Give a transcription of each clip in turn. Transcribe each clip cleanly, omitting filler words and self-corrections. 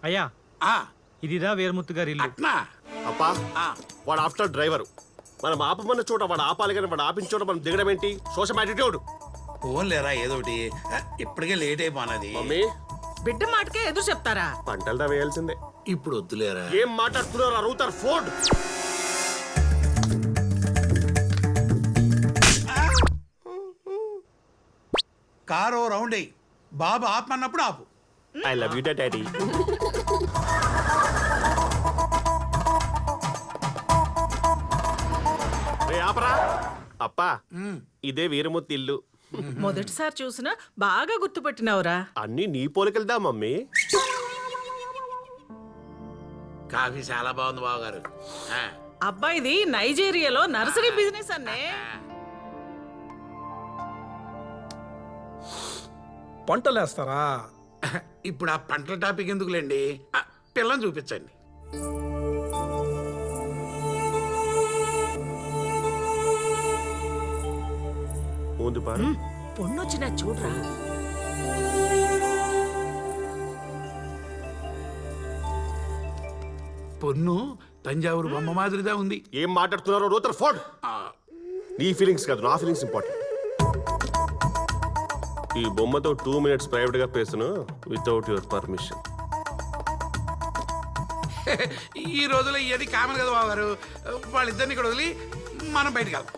అయ్యా ఆ, ఇదిదా వీరముత్తు గారి ఇల్లు. అట్నా అప్పా ఆ, వాడు ఆఫ్టర్ డ్రైవర్. మనం ఆపమన్న చోట వాడు ఆపాలి, కానీ వాడు ఆపించిన చోట మనం దిగడం ఏంటి? Social attitude. ఫోన్ లేరా ఏదోటి. ఇప్పటికే లేట్ అయిపోనది. మమ్మీ బిడ్డ మాటకే ఎదురు చెప్తారా? పంటలదా వేయాల్సిందే. ఇప్పుడు వద్దులేరా. ఏం మాట్లాడుతున్నారు అరుగుతారు ఫోన్. కారు రౌండ్ అయ్యి బాబు ఆపమన్నప్పుడు ఆపు. I love you daddy. ఆపరా అప్పా, ఇదే వీరముత్తి ఇల్లు. మొదటిసారి చూసినా బాగా గుర్తుపెట్టినవురా. అన్ని నీ పోలికెళ్దా మమ్మీ. కాఫీ చాలా బాగుంది బావగారు. అబ్బాయిది నైజీరియాలో నర్సరీ బిజినెస్ అన్నే. పంటలేస్తారా? ఇప్పుడు ఆ పంటల టాపిక్ ఎందుకులేండి, పిల్లని చూపించండి. ముందు పారు. పొన్నొచ్చిన చూడరా. పొన్ను తంజావూరు బొమ్మ మాదిరిదా ఉంది. ఏం మాట్లాడుతున్నారో రూతర్ ఫోన్. నీ ఫీలింగ్స్ కాదు, నా ఫీలింగ్స్ ఇంపార్టెంట్. ఈ బొమ్మతో 2 minutes ప్రైవేట్ గా పేసును వితౌట్ యువర్ పర్మిషన్. ఈ రోజులో ఇది కామన్ కదా బావగారు. వాళ్ళిద్దరిని ఇక్కడ వదిలి మనం బయటకు వెళ్దాం.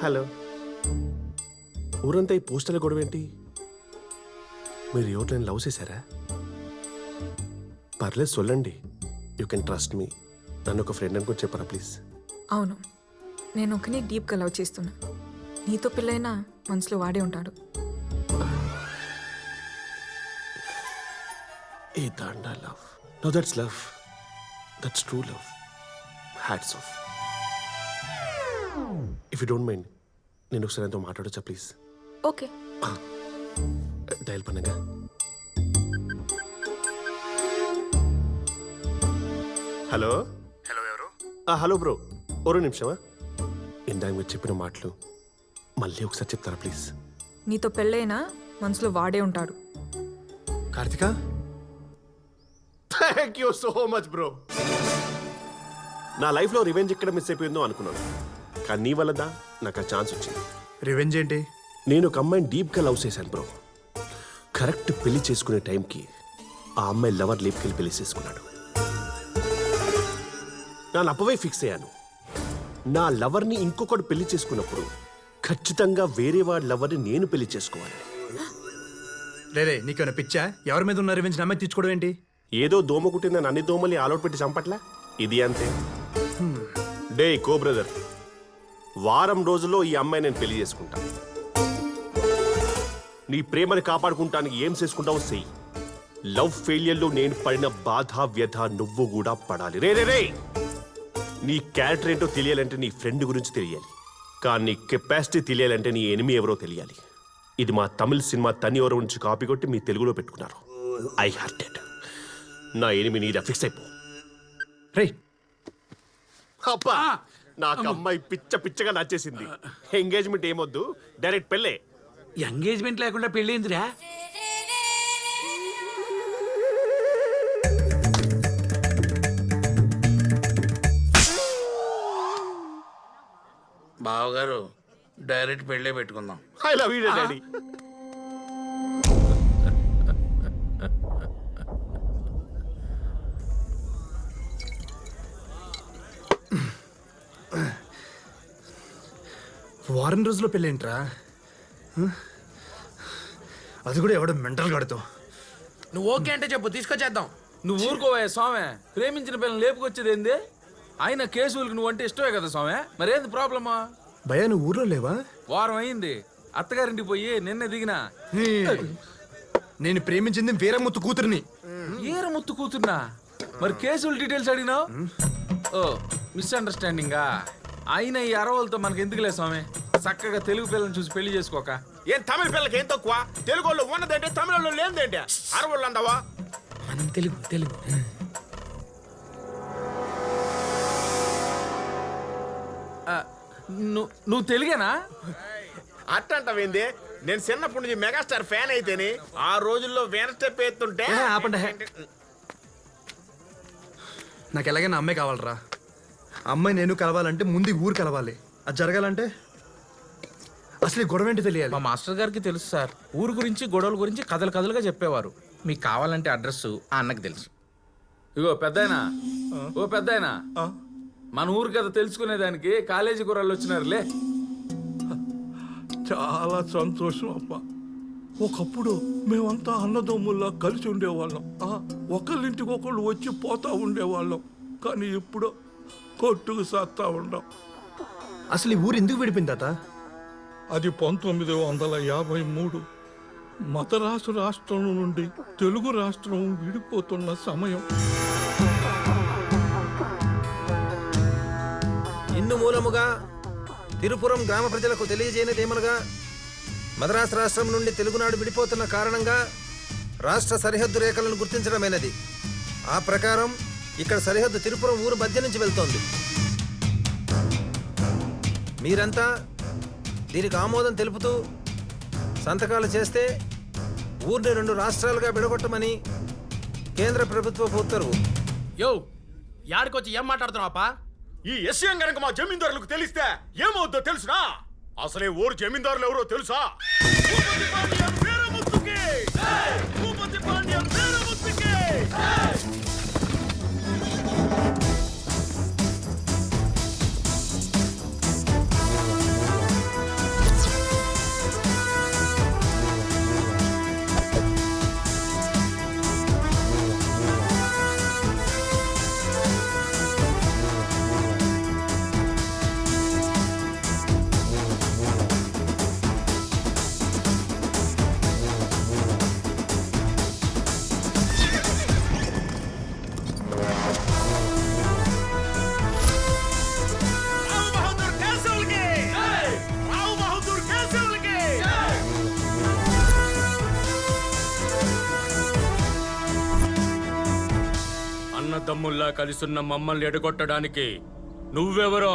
హలో, ఊరంతా ఈ పోస్టర్ల గొడవ ఏంటి? మీరు ఎవరిని లవ్ చేశారా? పర్లేదు సొల్లండి. You can trust me. నన్ను ఒక ఫ్రెండ్ అనుకుని చెప్పరా ప్లీజ్. అవును, నేను ఒకని డీప్గా లవ్ చేస్తున్నా. నీతో పెళ్ళైనా మనసులో వాడే ఉంటాడు. ఏ దాండా love. No that's love. That's true love. Hats off. If you don't mind, నేను ఒకసారి ఎంతో మాట్లాడొచ్చా ప్లీజ్? ఓకే. డయల్ பண்ணுங்க. హలో. హలో, ఎవరు? హలో బ్రో, ఒక నిమిషమా. ఇందాక మీరు చెప్పిన మాటలు మళ్ళీ ఒకసారి చెప్తారా ప్లీజ్? నీతో పెళ్ళైనా మనసులో వాడే ఉంటాడు. Karthika, thank you so much bro. నా లైఫ్లో రివెంజ్ ఎక్కడ మిస్ అయిపోయిందో అనుకున్నాను, కానీ నీ వల్లదా నాకు ఆ ఛాన్స్ వచ్చింది. రివెంజ్ ఏంటి? నేను ఒక అమ్మాయిని డీప్గా లవ్ చేశాను బ్రో. కరెక్ట్ పెళ్లి చేసుకునే టైంకి ఆ అమ్మాయి లవర్ లేపుకెళ్ళి పెళ్లి చేసుకున్నాడు. నేను అప్పవే ఫిక్స్ అయ్యాను, నా లవర్ని ఇంకొకటి పెళ్లి చేసుకున్నప్పుడు ఖచ్చితంగా వేరే వాడి లవర్ని నేను పెళ్లి చేసుకోవాలి. లేదే, నీకేమైనా పిచ్చా? ఎవరి మీద ఉన్న రివెంజ్ నమ్మే తీర్చుకోవడం ఏంటి? ఏదో దోమ కుట్టిందని అన్ని దోమల్ని ఆలోట్ పెట్టి చంపట్లా, ఇది అంతే. డే కో బ్రదర్, వారం రోజుల్లో ఈ అమ్మాయి నేను పెళ్లి చేసుకుంటా. నీ ప్రేమని కాపాడుకుంటానికి ఏం చేసుకుంటావో చెయ్యి. లవ్ ఫెయిలియర్లో నేను పడిన బాధ వ్యధ నువ్వు కూడా పడాలి. రే రే రే, నీ క్యారెక్టర్ ఏంటో తెలియాలంటే నీ ఫ్రెండ్ గురించి తెలియాలి, కానీ నీ కెపాసిటీ తెలియాలంటే నీ ఎనిమి ఎవరో తెలియాలి. ఇది మా తమిళ సినిమా తని ఎవరో నుంచి కాపీ కొట్టి మీ తెలుగులో పెట్టుకున్నారు. I hearted. నా ఎనిమి నీ ఫిక్స్ అయిపో. రే అబ్బా, నాకు అమ్మాయి పిచ్చ పిచ్చగా నచ్చేసింది. ఎంగేజ్మెంట్ ఏమొద్దు, డైరెక్ట్ పెళ్ళే. ఎంగేజ్మెంట్ లేకుండా పెళ్ళేందిరా? బావగారు, డైరెక్ట్ పెళ్ళే పెట్టుకుందాం. I love you daddy. వారం రోజుల్లో పెళ్ళేంట్రా? అది కూడా ఎవడో మెంటల్ గడుతో. నువ్వు ఓకే అంటే చెప్పు, తీసుకొచ్చేద్దాం. నువ్వు ఊరుకోవే స్వామి, ప్రేమించిన పిల్లలు లేపుకొచ్చేది ఏంది? అయినా కేసులకు నువ్వు అంటే ఇష్టమే కదా స్వామి, మరేంది ప్రాబ్లమా? భయ్యా, నువ్వు ఊర్లో లేవా? వారం అయింది, అత్తగారింటికి పోయి నిన్నే దిగినా. నేను ప్రేమించింది వీరముత్తు కూతురిని. ఈరముత్తు కూతున్నా? మరి కేసుల డీటెయిల్స్ అడిగినావు? ఓ మిస్అండర్స్టాండింగా? అయినా ఈ అరవలతో మనకి ఎందుకులే స్వామి, చక్కగా తెలుగు పిల్లల్ని చూసి పెళ్లి చేసుకోక. ఏం తమిళ పిల్లలకి ఏం తక్కువ? తెలుగు వాళ్ళు ఉన్నదంటే తమిళ వాళ్ళు లేనిదేంటి? అరవళ్ళు అందావా? మన తెలుగు తెలుగు నువ్వు తెలుగేనా? అట్టంటవేంది? నేను చిన్నప్పటి నుంచి మెగాస్టార్ ఫ్యాన్ అయితేని ఆ రోజుల్లో వేన స్టెప్ ఎత్తుంటే ఆపండి. నాకు ఎలాగైనా అమ్మాయి కావాలరా. అమ్మాయి నేను కలవాలంటే ముందు ఈ ఊరు కలవాలి. అది జరగాలంటే అసలు ఈ గొడవ ఏంటి తెలియాలి. మా మాస్టర్ గారికి తెలుసు సార్, ఊరు గురించి గొడవల గురించి కథలు కథలుగా చెప్పేవారు. మీకు కావాలంటే అడ్రస్ ఆ అన్నకి తెలుసు. ఇగో పెద్దాయనా, ఓ పెద్దాయనా, మన ఊరు కథ తెలుసుకునేదానికి కాలేజీ కుర్రాళ్ళు వచ్చినారులే. చాలా సంతోషం అప్ప. ఒకప్పుడు మేమంతా అన్నదమ్ముల్లా కలిసి ఉండేవాళ్ళం. ఒకళ్ళింటికి ఒకళ్ళు వచ్చి పోతా ఉండేవాళ్ళం. కానీ ఇప్పుడు కొట్టుకు సత్తా ఉండం. అసలు ఈ ఊరు ఎందుకు విడిపోయింది తాత? అది 1953 మద్రాసు రాష్ట్రం నుండి తెలుగు రాష్ట్రం విడిపోతున్న సమయం. ఇందు మూలముగా తిరుపురం గ్రామ ప్రజలకు తెలియజేయనిదేమనగా మద్రాసు రాష్ట్రం నుండి తెలుగునాడు విడిపోతున్న కారణంగా రాష్ట్ర సరిహద్దు రేఖలను గుర్తించడమైనది. ఆ ప్రకారం ఇక్కడ సరిహద్దు తిరుపురం ఊరు మధ్య నుంచి వెళ్తోంది. మీరంతా దీనికి ఆమోదం తెలుపుతూ సంతకాలు చేస్తే ఊరిని 2 రాష్ట్రాలుగా విడగొట్టమని కేంద్ర ప్రభుత్వ ఉత్తర్వు. యో యాడికొచ్చి ఏం మాట్లాడుతున్నావా? ఈ విషయం గనక మా జమీందారులకు తెలిస్తే ఏమవుద్దో తెలుసునా? అసలే ఊరు జమీందారులు ఎవరో తెలుసా? భూపతి పాండ్యన్ వీరముత్తుకి! భూపతి పాండ్యన్ వీరముత్తుకి! అన్నదమ్ముల్లా కలిసున్న మమ్మల్ని ఎడగొట్టడానికి నువ్వెవరో?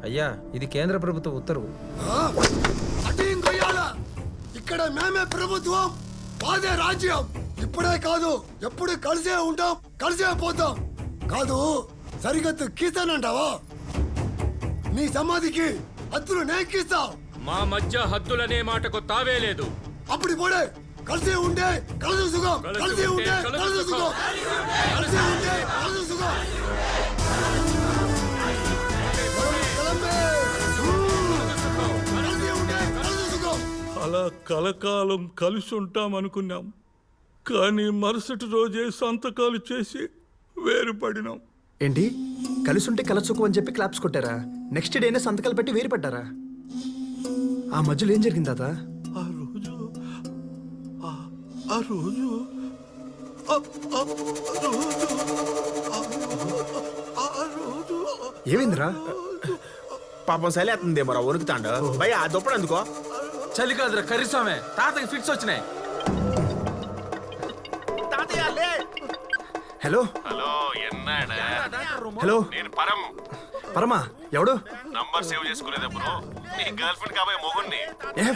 అయ్యా, ఇది కేంద్ర ప్రభుత్వ ఉత్తర్వు. ఇక్కడ మేమే ప్రభుత్వం, మాదే రాజ్యం. ఇప్పుడే కాదు ఎప్పుడు కలిసే ఉంటాం, కలిసే పోతాం. కాదు సరిహద్దు గీస్తానంటావా? నీ సమాధికి హద్దులు నేకిస్తా. మా మధ్య హద్దులనే మాటకు తావే లేదు. అప్పుడు పోడే కలిసే ఉంటే కలిసి సుఖం, కలిసి ఉంటే కలిసి సుఖం, కలిసి ఉంటే కలిసి సుఖం. అలా కలకాలం కలిసి ఉంటాం అనుకున్నాం. కానీ మరుసటి రోజే సంతకాలు చేసి వేరుపడినాం. ఏంటి కలిసి ఉంటే కలసుకు అని చెప్పి క్లాప్స్ కొట్టారా? నెక్స్ట్ డేనే సంతకాలు పెట్టి వేరుపడ్డారా? ఆ మధ్యలో ఏం జరిగింది తాత? ఏమైందిరా? పాపం సలేస్తుంది మరో వణుకుతాండు. భయ్యా ఆ దుప్పడు అందుకో. చలి కాదురా కర్రీస్వామి, తాతకి ఫిట్స్ వచ్చినాయి. Hello hello ఎన్నాడా? హలో, నేను పరం. పరమా ఎవడు? నంబర్ సేవ్ చేసుకోలేదప్పుడు నీ గర్ల్ ఫ్రెండ్ కాబోయే మొగుణ్ణి.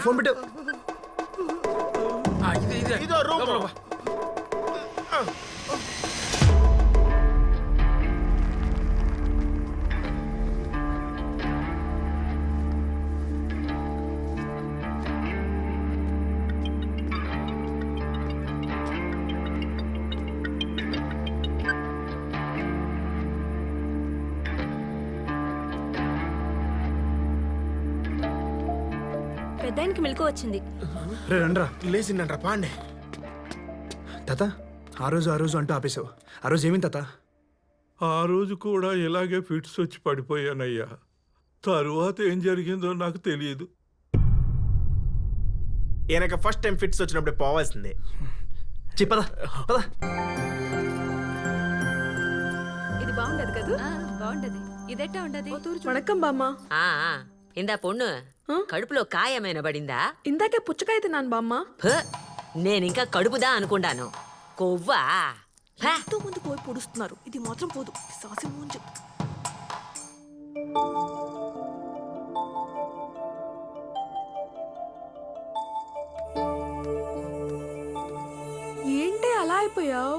ఫోన్ పెట్టు. ఇదో రూమ్. పెద్దాయనకి మెలకు వచ్చింది. రే రండ్రా. లేచిందంట్రా పాండే. తాత ఆ రోజు అంటూ ఆపేశావు. ఆ రోజు ఏమైంది తాత? ఆ రోజు కూడా ఇలాగే ఫిట్స్ వచ్చి పడిపోయానయ్యా. తరువాత ఏం జరిగిందో నాకు తెలియదు. ఈయనకి ఫస్ట్ టైం ఫిట్స్ వచ్చినప్పుడు పోవాల్సిందే. చెప్పదా పదా. ఇది బాగుండదు కదా? బాగుండదు. ఇదెట్టా ఉండదు? వణకం బామ్మ. ఇందా పొన్ను కడుపులో కాయమైన పడిందా? ఇందాకే పుచ్చకాయ తిన్నాను బామ్మ. నేనింకా కడుపుదా అనుకుంటాను. కొవ్వా ఎంతో మంది పోయి పొడుస్తున్నారు, ఇది మాత్రం పోదు. సాసి వెళ్ళిపోయావు?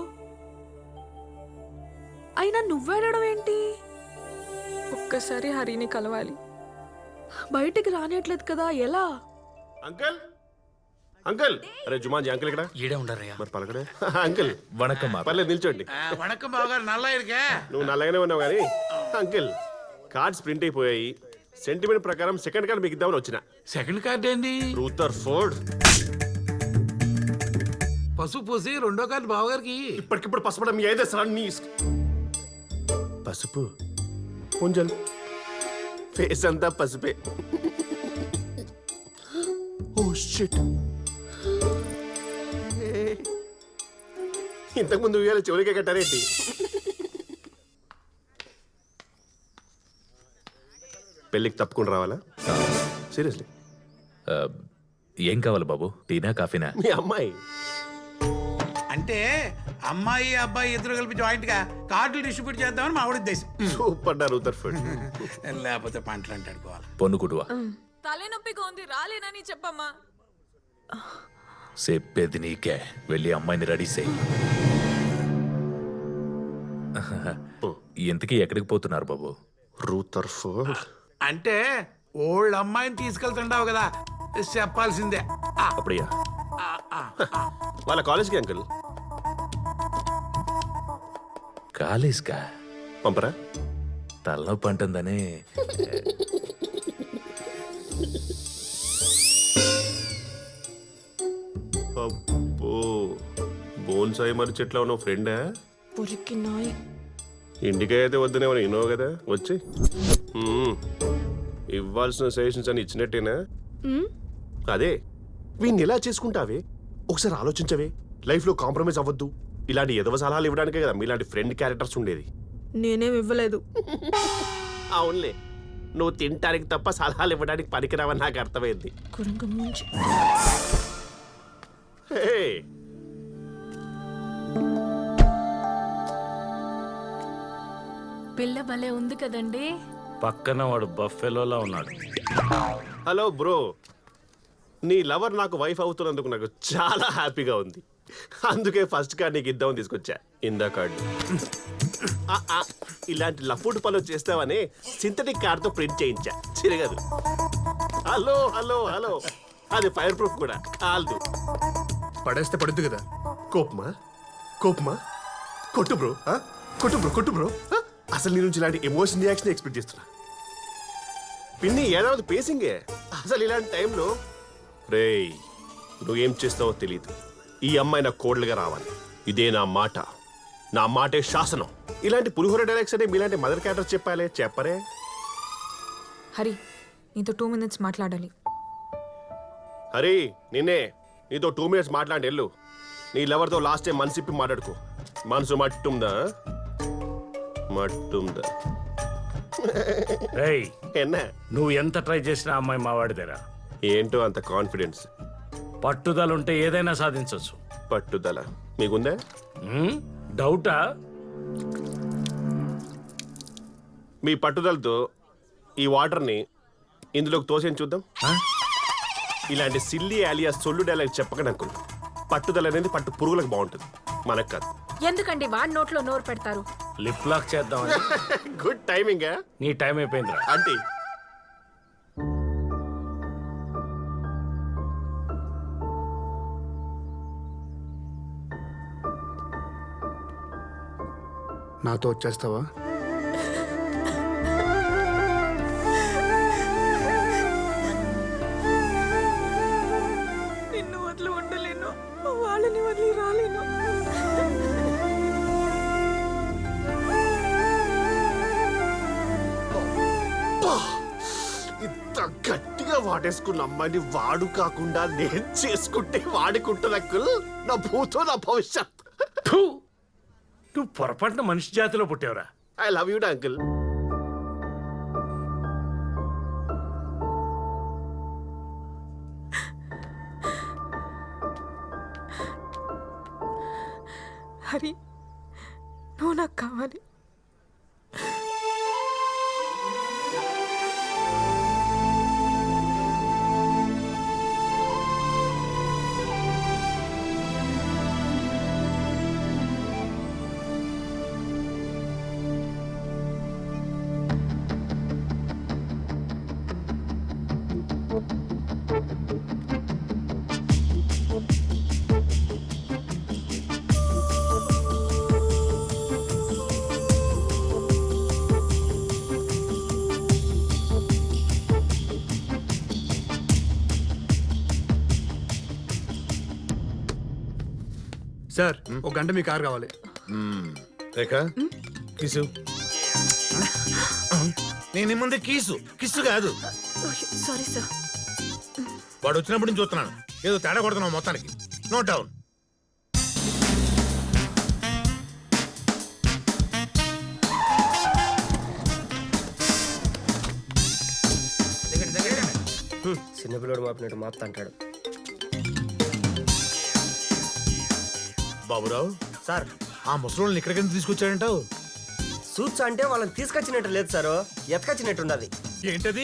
అయినా నువ్వేడడం ఏంటి? ఒక్కసారి హరిని కలవాలి. బయటికి రానియట్లేదు కదా, ఎలా? అంకుల్ అంకుల్, అరే జుమాన్ జీ అంకుల్ ఇక్కడ ఈడే ఉండరయ్యా. మరి పలకడే. అంకుల్ వణకం పర్లేదు నిల్చోండి. వణకం బావగారు, నల్ల ఇరుకే. నువ్వు నల్లగానే ఉన్నావు కానీ అంకుల్ కార్డ్స్ ప్రింట్ అయిపోయాయి. సెంటిమెంట్ ప్రకారం సెకండ్ కార్డ్ మీకు ఇద్దామని వచ్చిన. సెకండ్ కార్డ్ ఏంటి? రూతర్ ఫోర్డ్. పసుపు పూసి రెండో కార్డు బావగారికి. ఇప్పటికిప్పుడు పసుపడం మీ అయితే సార్ నీ పసుపు కొంచెం ఫేస్ అంతా పసుపే. ఓ షిట్, ఇంతకుముందు ఉయ్యాల చివరికే కట్టారేంటి? పెళ్ళికి తప్పకుండా రావాలా? సీరియస్లీ? ఏం కావాలి బాబు, టీనా కాఫీనా? మీ అమ్మాయి అంటే అమ్మాయి అబ్బాయి ఇద్దరు కలిపి జాయింట్ గా కార్డులు డిస్ట్రిబ్యూట్ చేద్దామని మా ఆవిడ ఉద్దేశం. సూపర్ డా రూతర్ ఫోర్డ్. లేకపోతే పంటలు అంటే అనుకోవాలి. పొన్నుకుడువా తలనొప్పిగా ఉంది, రాలేనని చెప్పమ్మా. చెప్పేది నీకే, వెళ్ళి అమ్మాయిని రెడీ చేయి. ఇంతకీ ఎక్కడికి పోతున్నారు బాబు? రూతర్ ఫోర్డ్ అంటే ఓల్డ్ అమ్మాయిని తీసుకెళ్తుండావు కదా, చెప్పాల్సిందే. అప్పుడయ్యా వాళ్ళ కాలేజ్కి అంకుల్. కాలేజ్కా? పంపరా? తలనొప్పి అంటుందని. అబ్బో, బోన్సాయి మరి చెట్ల ఉన్న ఫ్రెండా? పొరికి నాయ్. ఇంటికి అయితే వద్దనేమని విన్నావు కదా, వచ్చి ఇవ్వాల్సిన సజెషన్స్ అని ఇచ్చినట్టేనా? అదే వీడిని ఎలా చేసుకుంటావే ఒకసారి ఆలోచించవే. లైఫ్ లో కాంప్రమైజ్ అవ్వద్దు. ఇలాంటి ఎదవ సలహాలు ఇవ్వడానికే కదా మీలాంటి ఫ్రెండ్ క్యారెక్టర్స్ ఉండేది. నేనేం ఇవ్వలేదు. అవునులే, నువ్వు తినటానికి తప్ప సలహాలు ఇవ్వడానికి పనికిరావని నాకు అర్థమైంది. హే, పిల్ల భలే ఉంది కదండి. పక్కన వాడు బఫెలోలా ఉన్నాడు. హలో బ్రో, నీ లవర్ నాకు వైఫ్ అవుతున్నందుకు నాకు చాలా హ్యాపీగా ఉంది. అందుకే ఫస్ట్ కార్డ్ నీకు ఇద్దామని తీసుకొచ్చా. ఇందా కార్డు. ఇలాంటి లఫుడ్ పనులు చేస్తావని సింథటిక్ కార్డ్తో ప్రింట్ చేయించా, చిరగదు. హలో హలో హలో, అది ఫైర్ ప్రూఫ్ కూడా కాల్దు. పడేస్తే పడుద్దు కదా. కోపమా కోపమా? కొట్టు బ్రో, కొట్టు బ్రో, కొట్టు బ్రో. అసలు నీ నుంచి ఇలాంటి ఎమోషన్ రియాక్షన్ ఎక్స్పెక్ట్ చేస్తున్నా. పిన్ని ఏడాది పేసింగే. అసలు ఇలాంటి టైంలో రేయ్ నువ్వేం చేస్తావో తెలీదు. ఈ అమ్మాయి నా కోడలుగా రావాలి. ఇదే నా మాట, నా మాటే శాసనం. ఇలాంటి పులిహోర డైరెక్ట్స్ అంటే మీలాంటి మదర్ క్యారెక్టర్ చెప్పాలే, చెప్పరే? హరి, నీతో 2 minutes మాట్లాడాలి. హరి, నిన్నే నీతో 2 minutes మాట్లాడి వెళ్ళు. నీ లవర్తో లాస్ట్ టైం మనసిప్పి మాట్లాడుకో. మనసు మట్టుందా? మట్టుందా? రేయ్, ఎన్నా నువ్వు ఎంత ట్రై చేసినా అమ్మాయి మావాడిదేరా. ఏంటో అంత కాన్ఫిడెన్స్? పట్టుదల ఉంటే ఏదైనా సాధించవచ్చు. పట్టుదల మీకుందా? డౌటా? మీ పట్టుదలతో ఈ వాటర్ని ఇందులోకి తోసేని చూద్దాం. ఇలాంటి సిల్లీ ఆలియా సొల్లు డైలాగ్ చెప్పకండి అంకుల్. పట్టుదల అనేది పట్టు పురుగులకు బాగుంటుంది, మనకు కాదు. ఎందుకండి వాడి నోట్లో నోరు పెడతారు? లిప్ లాక్ చేద్దాం. Good timing. నీ టైం అయిపోయిందిరా. ఆంటీ నాతో వచ్చేస్తావా? నిన్ను వదిలి ఉండలేను, వాళ్ళని వదిలి రాలేను. ఇంత గట్టిగా వాడేసుకున్న అమ్మాయిని వాడు కాకుండా నేను చేసుకుంటే వాడుకుంటున్న అంకుల్ నా భూతో నా భవిష్యత్. నువ్వు పొరపాటున మనిషి జాతిలో పుట్టావురా. I love you uncle. Hari, నువ్వు నాకు కావాలి. సార్ ఒక గంట మీ కార్ కావాలి. రేఖ కిసు నేను ముందే కిస్సు కాదు. Sorry sir. వాడు వచ్చినప్పటి నుంచి చూస్తున్నాను, ఏదో తేడా కొడుతున్నావు మొత్తానికి. Note down. చిన్నపిల్లడు మాపినట్టు మాపుతా అంటాడు. బాబురావు సార్ ఆ ముసలోళ్ళని ఇక్కడికి తీసుకొచ్చాడంటావు? సూట్స్ అంటే వాళ్ళని తీసుకొచ్చినట్టు లేదు సార్, ఎత్తుకొచ్చినట్టు ఉన్నది. ఏంటది?